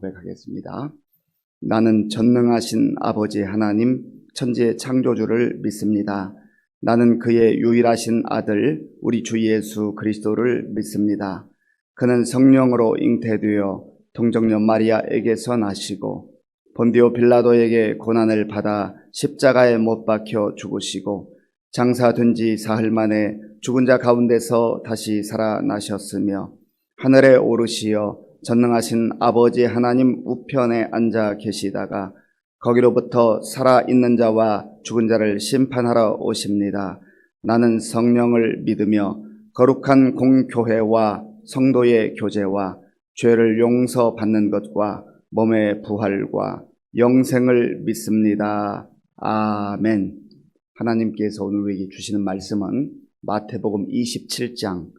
고백하겠습니다. 나는 전능하신 아버지 하나님 천지의 창조주를 믿습니다. 나는 그의 유일하신 아들 우리 주 예수 그리스도를 믿습니다. 그는 성령으로 잉태되어 동정녀 마리아에게서 나시고 본디오 빌라도에게 고난을 받아 십자가에 못 박혀 죽으시고 장사된 지 사흘 만에 죽은 자 가운데서 다시 살아나셨으며 하늘에 오르시어 전능하신 아버지 하나님 우편에 앉아 계시다가 거기로부터 살아있는 자와 죽은 자를 심판하러 오십니다. 나는 성령을 믿으며 거룩한 공교회와 성도의 교제와 죄를 용서받는 것과 몸의 부활과 영생을 믿습니다. 아멘. 하나님께서 오늘 우리에게 주시는 말씀은 마태복음 27장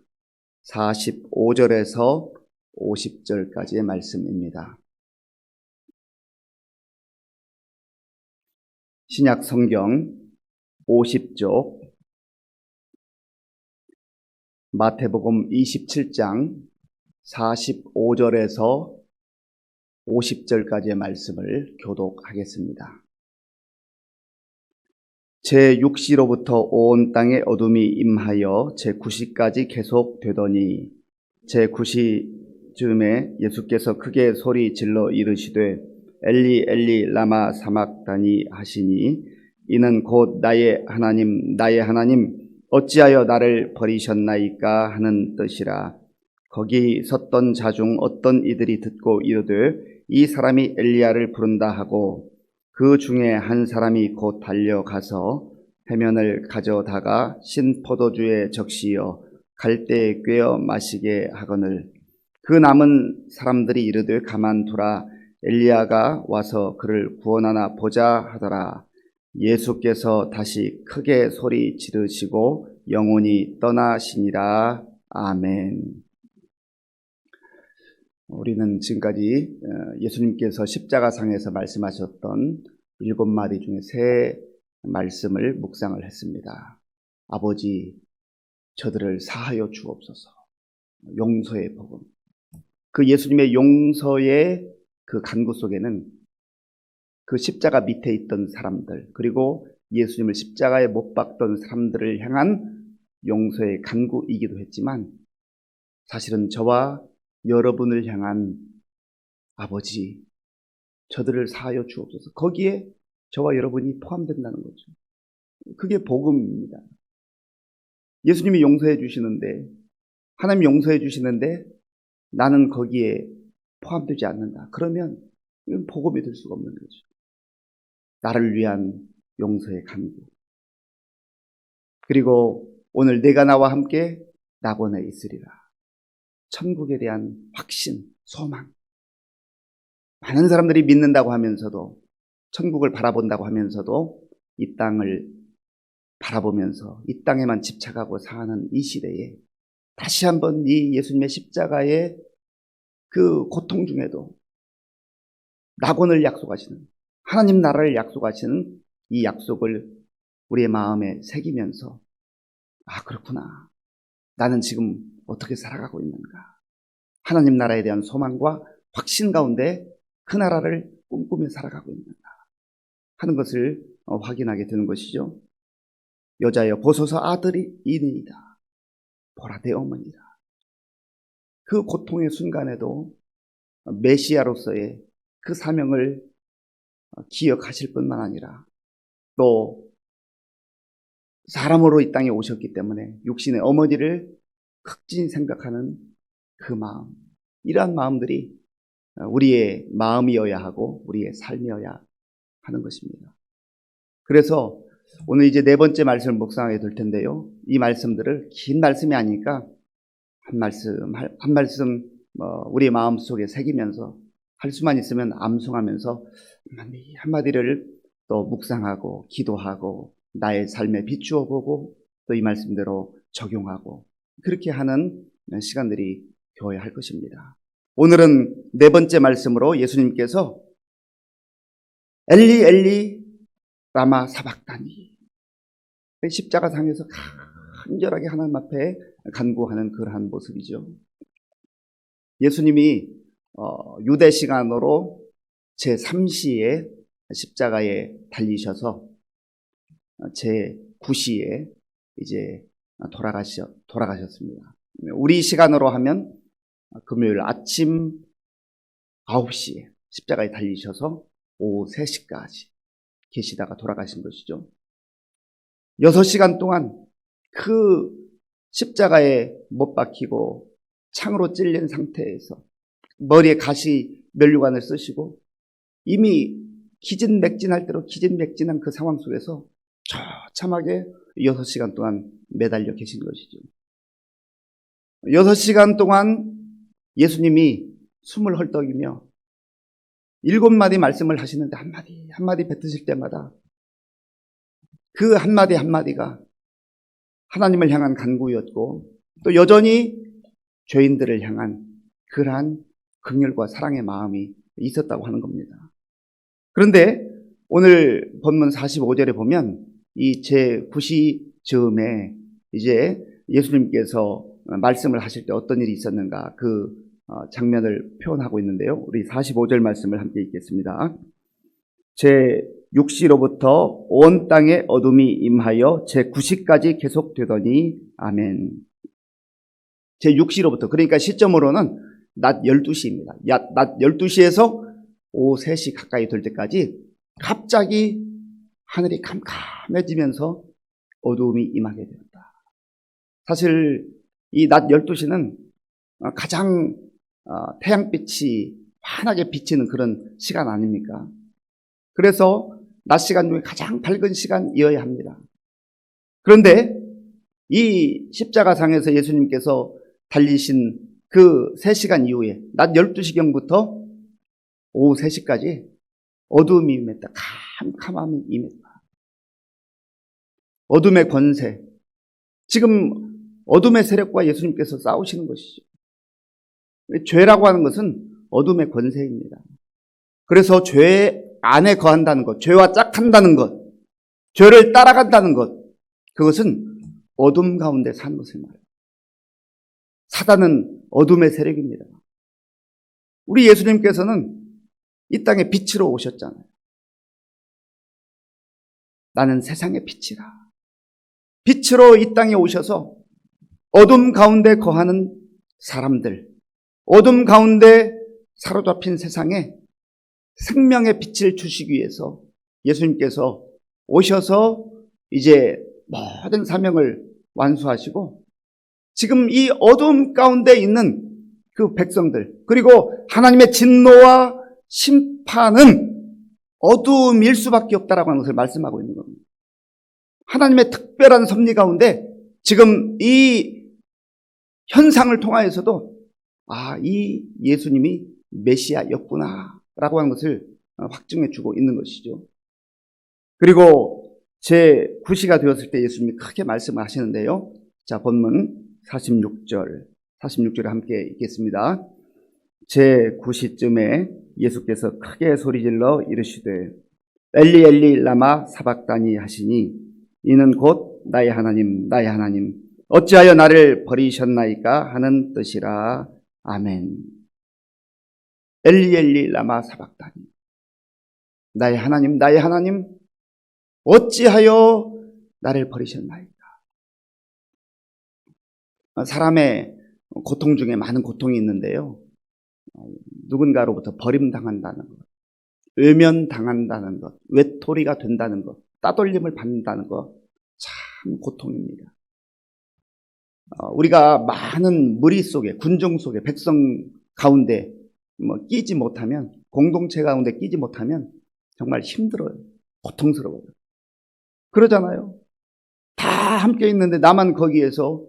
45절에서 50절까지의 말씀입니다. 신약 성경 50쪽 마태복음 27장 45절에서 50절까지의 말씀을 교독하겠습니다. 제6시로부터 온 땅에 어둠이 임하여 제9시까지 계속되더니 제9시쯤에 예수께서 크게 소리 질러 이르시되 엘리 엘리 라마 사막다니 하시니 이는 곧 나의 하나님 어찌하여 나를 버리셨나이까 하는 뜻이라. 거기 섰던 자 중 어떤 이들이 듣고 이르되 이 사람이 엘리야를 부른다 하고 그 중에 한 사람이 곧 달려가서 해면을 가져다가 신 포도주에 적시어 갈대에 꿰어 마시게 하거늘 그 남은 사람들이 이르되 가만두라 엘리야가 와서 그를 구원하나 보자 하더라. 예수께서 다시 크게 소리 지르시고 영혼이 떠나시니라. 아멘. 우리는 지금까지 예수님께서 십자가상에서 말씀하셨던 7마디 중에 3 말씀을 묵상을 했습니다. 아버지, 저들을 사하여 주옵소서. 용서의 복음. 그 예수님의 용서의 그 간구 속에는 그 십자가 밑에 있던 사람들, 그리고 예수님을 십자가에 못 박던 사람들을 향한 용서의 간구이기도 했지만 사실은 저와 여러분을 향한 아버지, 저들을 사하여 주옵소서. 거기에 저와 여러분이 포함된다는 거죠. 그게 복음입니다. 예수님이 용서해 주시는데, 하나님 용서해 주시는데 나는 거기에 포함되지 않는다. 그러면 이건 복음이 될 수가 없는 거죠. 나를 위한 용서의 간구. 그리고 오늘 내가 나와 함께 낙원에 있으리라. 천국에 대한 확신, 소망. 많은 사람들이 믿는다고 하면서도, 천국을 바라본다고 하면서도 이 땅을 바라보면서 이 땅에만 집착하고 사는 이 시대에 다시 한번 이 예수님의 십자가의 그 고통 중에도 낙원을 약속하시는, 하나님 나라를 약속하시는 이 약속을 우리의 마음에 새기면서 아, 그렇구나. 나는 지금 어떻게 살아가고 있는가. 하나님 나라에 대한 소망과 확신 가운데 그 나라를 꿈꾸며 살아가고 있는가 하는 것을 확인하게 되는 것이죠. 여자여 보소서 아들이 이니이다. 보라 내 어머니라. 그 고통의 순간에도 메시아로서의 그 사명을 기억하실 뿐만 아니라 또 사람으로 이 땅에 오셨기 때문에 육신의 어머니를 극진히 생각하는 그 마음, 이러한 마음들이 우리의 마음이어야 하고 우리의 삶이어야 하는 것입니다. 그래서 오늘 이제 4번째 말씀을 묵상하게 될 텐데요. 이 말씀들을 긴 말씀이 아니니까 한 말씀 우리의 마음속에 새기면서 할 수만 있으면 암송하면서 한마디를 또 묵상하고 기도하고 나의 삶에 비추어 보고 또 이 말씀대로 적용하고 그렇게 하는 시간들이 되어야 할 것입니다. 오늘은 4번째 말씀으로 예수님께서 엘리 엘리 라마 사박다니, 십자가상에서 간절하게 하나님 앞에 간구하는 그러한 모습이죠. 예수님이 유대 시간으로 제3시에 십자가에 달리셔서 제9시에 이제 돌아가셨습니다. 우리 시간으로 하면 금요일 아침 9시에 십자가에 달리셔서 오후 3시까지 계시다가 돌아가신 것이죠. 6시간 동안 그 십자가에 못 박히고 창으로 찔린 상태에서 머리에 가시 면류관을 쓰시고 이미 기진맥진할 대로 기진맥진한 그 상황 속에서 처참하게 6시간 동안 매달려 계신 것이죠. 6시간 동안 예수님이 숨을 헐떡이며 7마디 말씀을 하시는데 한마디 한마디 뱉으실 때마다 그 한마디 한마디가 하나님을 향한 간구였고 또 여전히 죄인들을 향한 그러한 긍휼과 사랑의 마음이 있었다고 하는 겁니다. 그런데 오늘 본문 45절에 보면 이 제9시 즈음에 이제 예수님께서 말씀을 하실 때 어떤 일이 있었는가 그 장면을 표현하고 있는데요. 우리 45절 말씀을 함께 읽겠습니다. 제6시로부터 온 땅에 어둠이 임하여 제9시까지 계속되더니 아멘. 제6시로부터 그러니까 시점으로는 낮 12시입니다. 낮 12시에서 오후 3시 가까이 될 때까지 갑자기 하늘이 캄캄해지면서 어두움이 임하게 되었다. 사실 이 낮 12시는 가장 태양빛이 환하게 비치는 그런 시간 아닙니까? 그래서 낮 시간 중에 가장 밝은 시간이어야 합니다. 그런데 이 십자가상에서 예수님께서 달리신 그 3시간 이후에 낮 12시경부터 오후 3시까지 어두움이 임했다. 캄캄함이 임했다. 어둠의 권세. 지금 어둠의 세력과 예수님께서 싸우시는 것이죠. 죄라고 하는 것은 어둠의 권세입니다. 그래서 죄 안에 거한다는 것, 죄와 짝한다는 것, 죄를 따라간다는 것, 그것은 어둠 가운데 사는 것을 말해요. 사단은 어둠의 세력입니다. 우리 예수님께서는 이 땅에 빛으로 오셨잖아요. 나는 세상의 빛이라. 빛으로 이 땅에 오셔서 어둠 가운데 거하는 사람들, 어둠 가운데 사로잡힌 세상에 생명의 빛을 주시기 위해서 예수님께서 오셔서 이제 모든 사명을 완수하시고 지금 이 어둠 가운데 있는 그 백성들 그리고 하나님의 진노와 심판은 어둠일 수밖에 없다라고 하는 것을 말씀하고 있는 겁니다. 하나님의 특별한 섭리 가운데 지금 이 현상을 통하여서도 이 예수님이 메시아였구나 라고 하는 것을 확증해 주고 있는 것이죠. 그리고 제9시가 되었을 때 예수님이 크게 말씀을 하시는데요. 자, 본문 46절에 함께 읽겠습니다. 제9시쯤에 예수께서 크게 소리질러 이르시되 엘리 엘리 라마 사박다니 하시니 이는 곧 나의 하나님 나의 하나님 어찌하여 나를 버리셨나이까 하는 뜻이라. 아멘. 엘리 엘리 라마 사박다니 나의 하나님 나의 하나님 어찌하여 나를 버리셨나이까. 사람의 고통 중에 많은 고통이 있는데요. 누군가로부터 버림당한다는 것, 외면당한다는 것, 외톨이가 된다는 것, 따돌림을 받는다는 것, 참 고통입니다. 우리가 많은 무리 속에, 군중 속에, 백성 가운데 끼지 못하면, 공동체 가운데 끼지 못하면 정말 힘들어요. 고통스러워요. 그러잖아요. 다 함께 있는데 나만 거기에서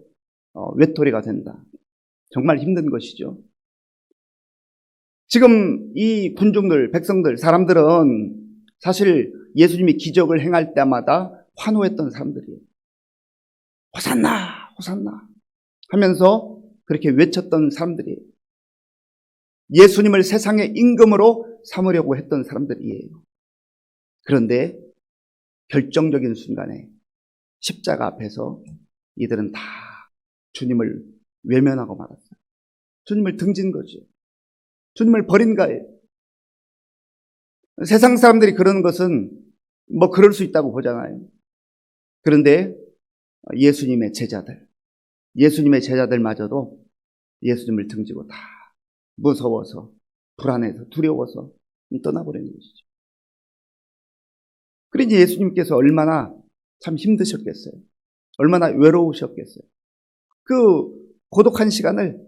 외톨이가 된다. 정말 힘든 것이죠. 지금 이 군중들, 백성들, 사람들은 사실 예수님이 기적을 행할 때마다 환호했던 사람들이에요. 호산나, 호산나 하면서 그렇게 외쳤던 사람들이에요. 예수님을 세상의 임금으로 삼으려고 했던 사람들이에요. 그런데 결정적인 순간에 십자가 앞에서 이들은 다 주님을 외면하고 말았어요. 주님을 등진 거죠. 주님을 버린 거예요. 세상 사람들이 그러는 것은 뭐 그럴 수 있다고 보잖아요. 그런데 예수님의 제자들마저도 예수님을 등지고 다 무서워서, 불안해서, 두려워서 떠나버리는 것이죠. 그러니 예수님께서 얼마나 참 힘드셨겠어요. 얼마나 외로우셨겠어요. 그 고독한 시간을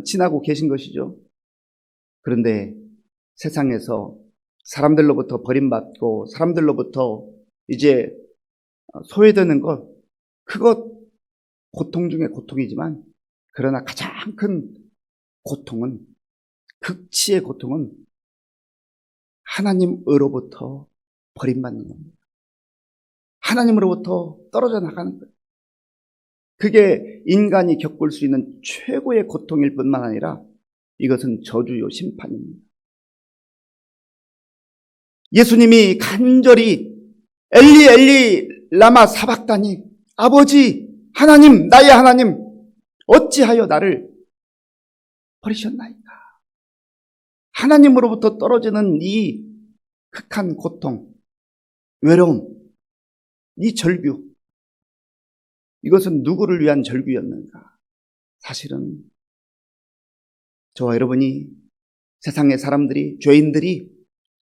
지나고 계신 것이죠. 그런데 세상에서 사람들로부터 버림받고 사람들로부터 이제 소외되는 것, 그것 고통 중에 고통이지만, 그러나 가장 큰 고통은, 극치의 고통은 하나님으로부터 버림받는 겁니다. 하나님으로부터 떨어져 나가는 거예요. 그게 인간이 겪을 수 있는 최고의 고통일 뿐만 아니라 이것은 저주요 심판입니다. 예수님이 간절히 엘리 엘리 라마 사박다니, 아버지 하나님, 나의 하나님 어찌하여 나를 버리셨나이까. 하나님으로부터 떨어지는 이 극한 고통, 외로움, 이 절규, 이것은 누구를 위한 절규였는가? 사실은 저와 여러분이, 세상의 사람들이, 죄인들이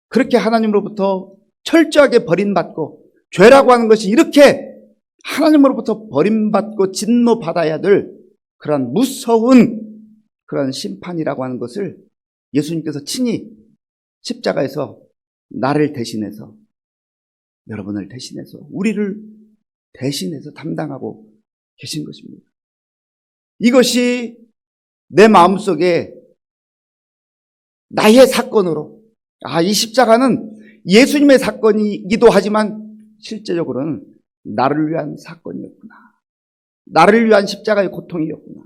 그렇게 하나님으로부터 철저하게 버림받고, 죄라고 하는 것이 이렇게 하나님으로부터 버림받고 진노받아야 될 그러한 무서운 그러한 심판이라고 하는 것을 예수님께서 친히 십자가에서 나를 대신해서, 여러분을 대신해서, 우리를 대신해서 담당하고 계신 것입니다. 이것이 내 마음속에 나의 사건으로, 이 십자가는 예수님의 사건이기도 하지만 실제적으로는 나를 위한 사건이었구나. 나를 위한 십자가의 고통이었구나.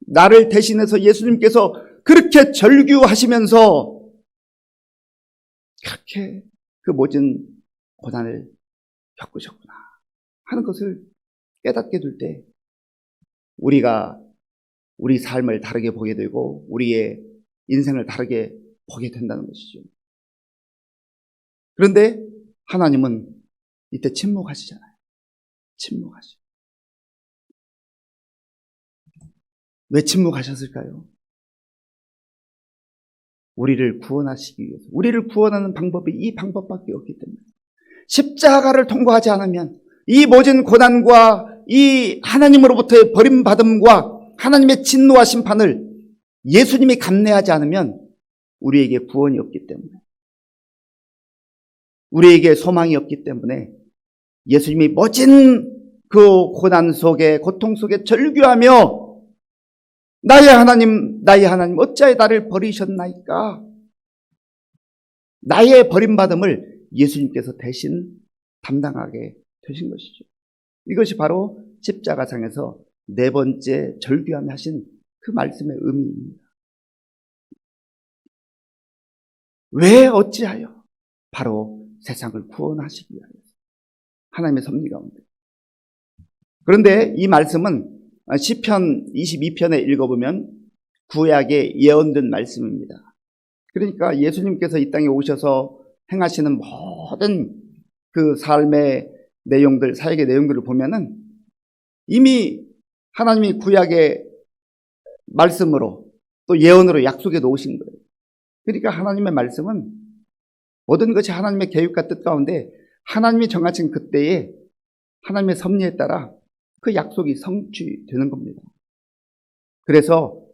나를 대신해서 예수님께서 그렇게 절규하시면서 그렇게 그 모든 고난을 겪으셨구나 하는 것을 깨닫게 될 때 우리가 우리 삶을 다르게 보게 되고 우리의 인생을 다르게 보게 된다는 것이죠. 그런데 하나님은 이때 침묵하시잖아요. 침묵하시죠. 왜 침묵하셨을까요? 우리를 구원하시기 위해서. 우리를 구원하는 방법이 이 방법밖에 없기 때문에. 십자가를 통과하지 않으면 이 모든 고난과 이 하나님으로부터의 버림받음과 하나님의 진노와 심판을 예수님이 감내하지 않으면 우리에게 구원이 없기 때문에, 우리에게 소망이 없기 때문에 예수님이 모진 그 고난 속에, 고통 속에 절규하며 나의 하나님, 나의 하나님 어찌하여 나를 버리셨나이까? 나의 버림받음을 예수님께서 대신 담당하게 되신 것이죠. 이것이 바로 십자가상에서 네 번째 절규하며 하신 그 말씀의 의미입니다. 왜 어찌하여? 바로 세상을 구원하시기 위하여. 하나님의 섭리 가운데. 그런데 이 말씀은 시편 22편에 읽어보면 구약에 예언된 말씀입니다. 그러니까 예수님께서 이 땅에 오셔서 행하시는 모든 그 삶의 내용들, 사역의 내용들을 보면은 이미 하나님이 구약의 말씀으로 또 예언으로 약속해 놓으신 거예요. 그러니까 하나님의 말씀은 모든 것이 하나님의 계획과 뜻 가운데 하나님이 정하신 그때에 하나님의 섭리에 따라 그 약속이 성취되는 겁니다. 그래서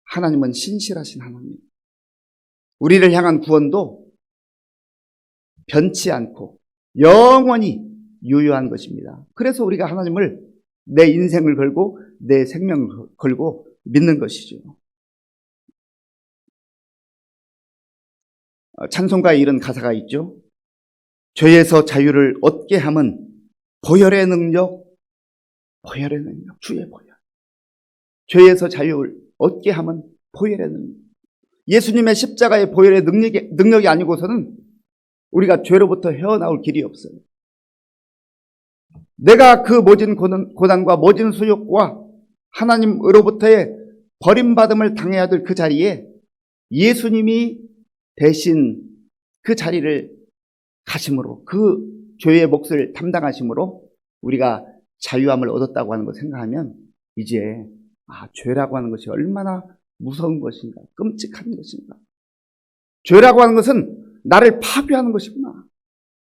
하나님은 신실하신 하나님, 우리를 향한 구원도 변치 않고 영원히 유효한 것입니다. 그래서 우리가 하나님을 내 인생을 걸고 내 생명을 걸고 믿는 것이죠. 찬송가에 이런 가사가 있죠. 죄에서 자유를 얻게 함은 보혈의 능력, 주의 보혈. 죄에서 자유를 얻게 함은 보혈의 능력. 예수님의 십자가의 보혈의 능력이 아니고서는 우리가 죄로부터 헤어나올 길이 없어요. 내가 그 모진 고난과 모진 수욕과 하나님으로부터의 버림받음을 당해야 될 그 자리에 예수님이 대신 그 자리를 가심으로, 그 죄의 몫을 담당하심으로 우리가 자유함을 얻었다고 하는 걸 생각하면 이제 죄라고 하는 것이 얼마나 무서운 것인가, 끔찍한 것인가. 죄라고 하는 것은 나를 파괴하는 것이구나.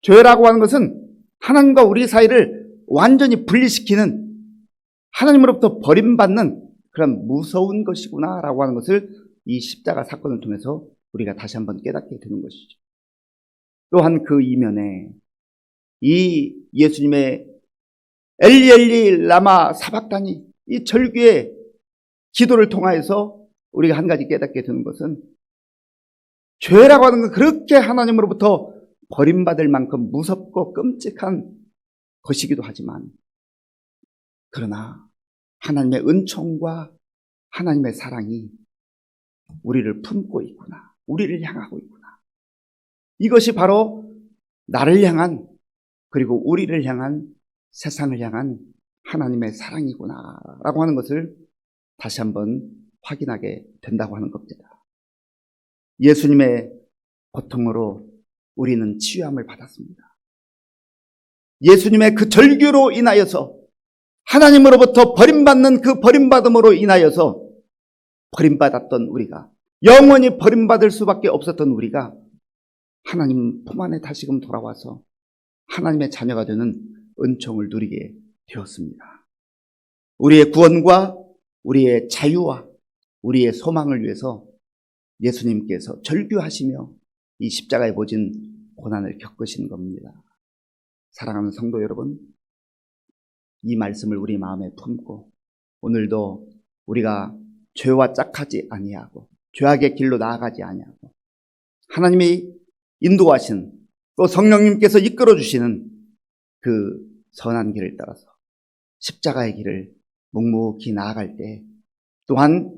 죄라고 하는 것은 하나님과 우리 사이를 완전히 분리시키는, 하나님으로부터 버림받는 그런 무서운 것이구나 라고 하는 것을 이 십자가 사건을 통해서 우리가 다시 한번 깨닫게 되는 것이죠. 또한 그 이면에 이 예수님의 엘리 엘리 라마 사박다니, 이 절규의 기도를 통하여서 우리가 한 가지 깨닫게 되는 것은 죄라고 하는 건 그렇게 하나님으로부터 버림받을 만큼 무섭고 끔찍한 것이기도 하지만, 그러나 하나님의 은총과 하나님의 사랑이 우리를 품고 있구나, 우리를 향하고 있구나. 이것이 바로 나를 향한, 그리고 우리를 향한, 세상을 향한 하나님의 사랑이구나 라고 하는 것을 다시 한번 확인하게 된다고 하는 겁니다. 예수님의 고통으로 우리는 치유함을 받았습니다. 예수님의 그 절규로 인하여서, 하나님으로부터 버림받는 그 버림받음으로 인하여서 버림받았던 우리가, 영원히 버림받을 수밖에 없었던 우리가 하나님 품 안에 다시금 돌아와서 하나님의 자녀가 되는 은총을 누리게 되었습니다. 우리의 구원과 우리의 자유와 우리의 소망을 위해서 예수님께서 절규하시며 이 십자가에 모진 고난을 겪으신 겁니다. 사랑하는 성도 여러분, 이 말씀을 우리 마음에 품고 오늘도 우리가 죄와 짝하지 아니하고 죄악의 길로 나아가지 아니하고 하나님이 인도하신, 또 성령님께서 이끌어 주시는 그 선한 길을 따라서 십자가의 길을 묵묵히 나아갈 때, 또한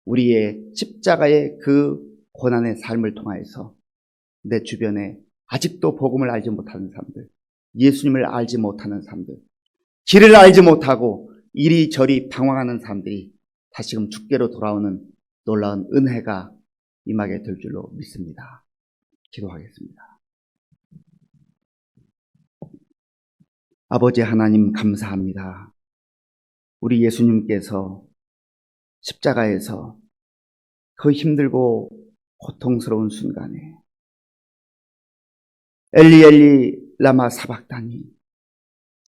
우리의 십자가의 그 고난의 삶을 통하여서 내 주변에 아직도 복음을 알지 못하는 사람들, 예수님을 알지 못하는 사람들, 길을 알지 못하고 이리저리 방황하는 사람들이 다시금 주께로 돌아오는 놀라운 은혜가 임하게 될 줄로 믿습니다. 기도하겠습니다. 아버지 하나님, 감사합니다. 우리 예수님께서 십자가에서 그 힘들고 고통스러운 순간에 엘리 엘리 라마 사박다니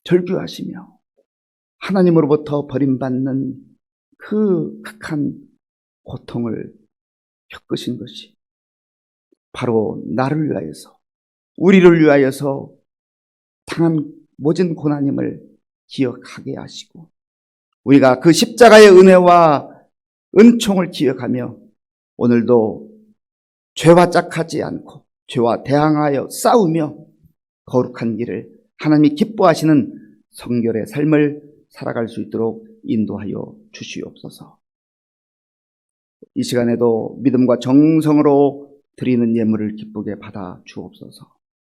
절규하시며 하나님으로부터 버림받는 그 극한 고통을 겪으신 것이 바로 나를 위하여서, 우리를 위하여서 당한 모진 고난임을 기억하게 하시고, 우리가 그 십자가의 은혜와 은총을 기억하며 오늘도 죄와 짝하지 않고 죄와 대항하여 싸우며 거룩한 길을, 하나님이 기뻐하시는 성결의 삶을 살아갈 수 있도록 인도하여 주시옵소서. 이 시간에도 믿음과 정성으로 드리는 예물을 기쁘게 받아 주옵소서.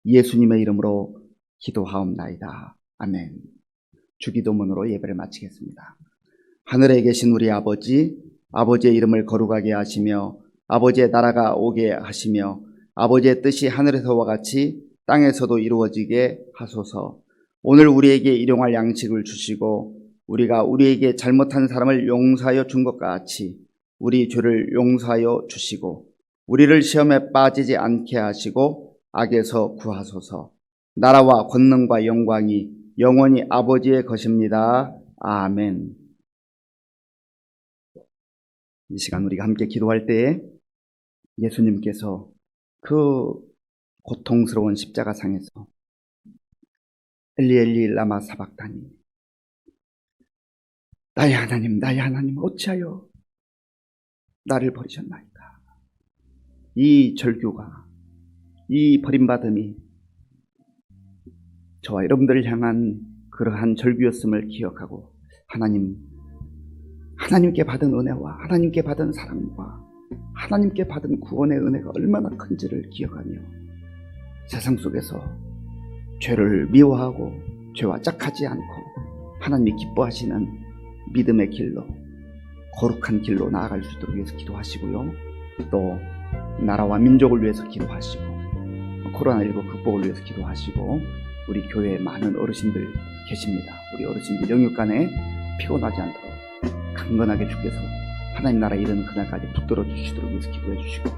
예수님의 이름으로 기도하옵나이다. 아멘. 주기도문으로 예배를 마치겠습니다. 하늘에 계신 우리 아버지, 아버지의 이름을 거룩하게 하시며 아버지의 나라가 오게 하시며 아버지의 뜻이 하늘에서와 같이 땅에서도 이루어지게 하소서. 오늘 우리에게 일용할 양식을 주시고 우리가 우리에게 잘못한 사람을 용서하여 준 것 같이 우리 죄를 용서하여 주시고 우리를 시험에 빠지지 않게 하시고 악에서 구하소서. 나라와 권능과 영광이 영원히 아버지의 것입니다. 아멘. 이 시간 우리가 함께 기도할 때에 예수님께서 그 고통스러운 십자가상에서 엘리 엘리 라마 사박다니, 나의 하나님 어찌하여 나를 버리셨나이까. 이 절규가, 이 버림받음이 저와 여러분들을 향한 그러한 절규였음을 기억하고 하나님께 받은 은혜와 하나님께 받은 사랑과 하나님께 받은 구원의 은혜가 얼마나 큰지를 기억하며 세상 속에서 죄를 미워하고 죄와 짝하지 않고 하나님이 기뻐하시는 믿음의 길로, 거룩한 길로 나아갈 수 있도록 위해서 기도하시고요. 또 나라와 민족을 위해서 기도하시고 코로나19 극복을 위해서 기도하시고 우리 교회에 많은 어르신들 계십니다. 우리 어르신들 영육간에 피곤하지 않도록 강건하게 주께서 하나님 나라 이르는 그날까지 붙들어 주시도록 위해서 기도해 주시고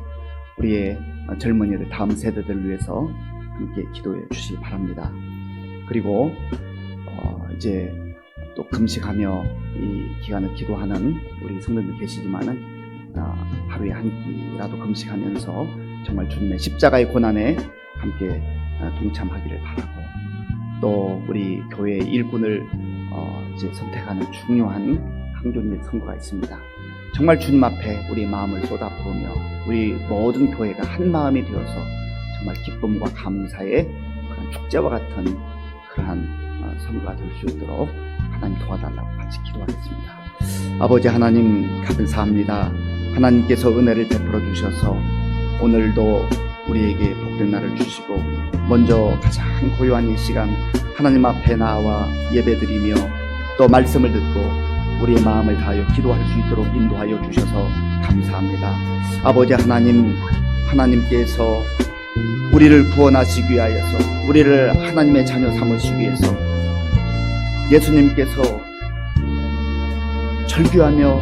우리의 젊은이들 다음 세대들을 위해서 함께 기도해 주시기 바랍니다. 그리고 이제 또 금식하며 이 기간을 기도하는 우리 성도들 계시지만은 하루에 한 끼라도 금식하면서 정말 주님의 십자가의 고난에 함께 동참하기를 바라고 또 우리 교회의 일꾼을 이제 선택하는 중요한 항존일 선거가 있습니다. 정말 주님 앞에 우리 마음을 쏟아부으며 우리 모든 교회가 한 마음이 되어서 정말 기쁨과 감사의 그런 축제와 같은 그러한 선거가 될 수 있도록 하나님 도와달라고 같이 기도하겠습니다. 아버지 하나님 감사합니다. 하나님께서 은혜를 베풀어 주셔서 오늘도 우리에게 복된 날을 주시고 먼저 가장 고요한 이 시간 하나님 앞에 나와 예배드리며 또 말씀을 듣고 우리의 마음을 다하여 기도할 수 있도록 인도하여 주셔서 감사합니다. 아버지 하나님, 하나님께서 우리를 구원하시기 위하여서 우리를 하나님의 자녀 삼으시기 위해서 예수님께서 절규하며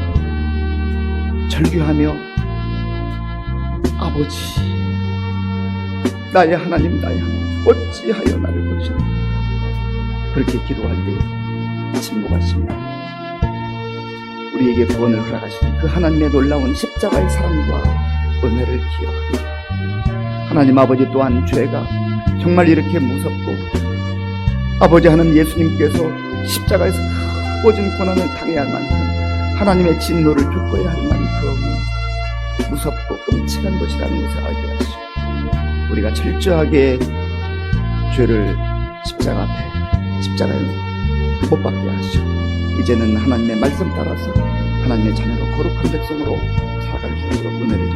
아버지 나의 하나님 나의 하나님 어찌하여 나를 버리셨는가 그렇게 기도할 때 침묵하시며 우리에게 구원을 허락하시는 그 하나님의 놀라운 십자가의 사랑과 은혜를 기억합니다. 하나님 아버지 또한 죄가 정말 이렇게 무섭고 아버지 하나님 예수님께서 십자가에서 모든 고난을 당해야 할 만큼 하나님의 진노를 겪어야 할 만큼 무섭고 끔찍한 것이라는 것을 알게 하시고 우리가 철저하게 죄를 십자가에 못 박게 하시고 이제는 하나님의 말씀 따라서 하나님의 자녀로 거룩한 백성으로 살아갈 수 있도록 은혜를